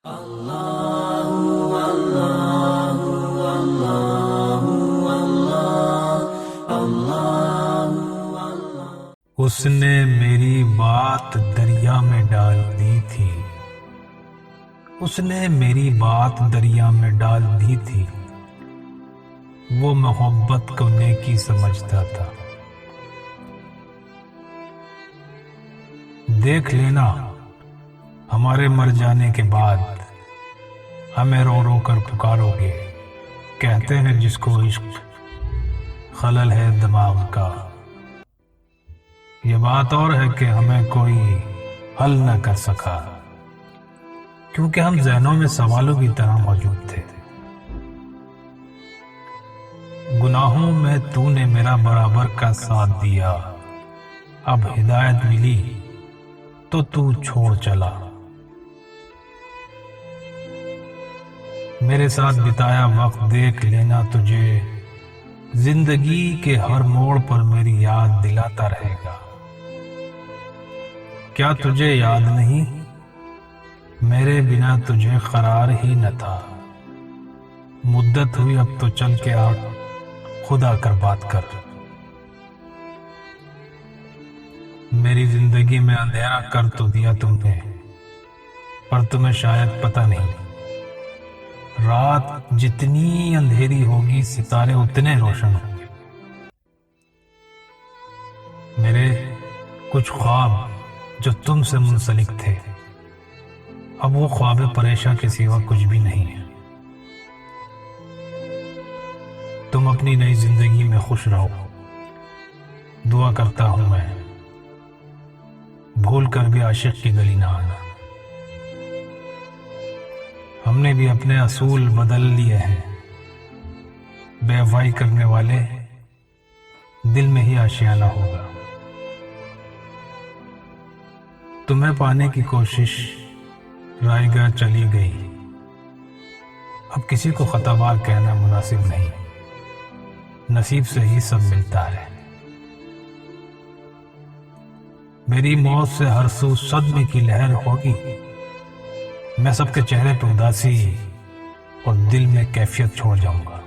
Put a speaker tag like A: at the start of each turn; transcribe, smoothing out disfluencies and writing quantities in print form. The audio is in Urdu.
A: اس نے میری بات دریا میں ڈال دی تھی، اس نے میری بات دریا میں ڈال دی تھی، وہ محبت کو نیکی سمجھتا تھا۔ دیکھ لینا ہمارے مر جانے کے بعد ہمیں رو رو کر پکارو گے، کہتے ہیں جس کو عشق خلل ہے دماغ کا۔ یہ بات اور ہے کہ ہمیں کوئی حل نہ کر سکا، کیونکہ ہم ذہنوں میں سوالوں کی طرح موجود تھے۔ گناہوں میں تو نے میرا برابر کا ساتھ دیا، اب ہدایت ملی تو چھوڑ چلا۔ میرے ساتھ بتایا وقت دیکھ لینا تجھے زندگی کے ہر موڑ پر میری یاد دلاتا رہے گا۔ کیا تجھے یاد نہیں میرے بنا تجھے قرار ہی نہ تھا؟ مدت ہوئی اب تو چل کے آ خدا کر بات کر۔ میری زندگی میں اندھیرا کر تو دیا تم نے، پر تمہیں شاید پتہ نہیں، رات جتنی اندھیری ہوگی ستارے اتنے روشن ہوں گے۔ میرے کچھ خواب جو تم سے منسلک تھے، اب وہ خواب پریشاں کے سوا کچھ بھی نہیں ہے۔ تم اپنی نئی زندگی میں خوش رہو، دعا کرتا ہوں میں، بھول کر بھی عاشق کی گلی نہ آنا۔ ہم نے بھی اپنے اصول بدل لیے ہیں، بے وفائی کرنے والے دل میں ہی آشیانہ ہوگا۔ تمہیں پانے کی کوشش رائے گاہ چلی گئی، اب کسی کو خطا بار کہنا مناسب نہیں، نصیب سے ہی سب ملتا ہے۔ میری موت سے ہر سو صدمے کی لہر ہوگی، میں سب کے چہرے پہ اداسی اور دل میں کیفیت چھوڑ جاؤں گا۔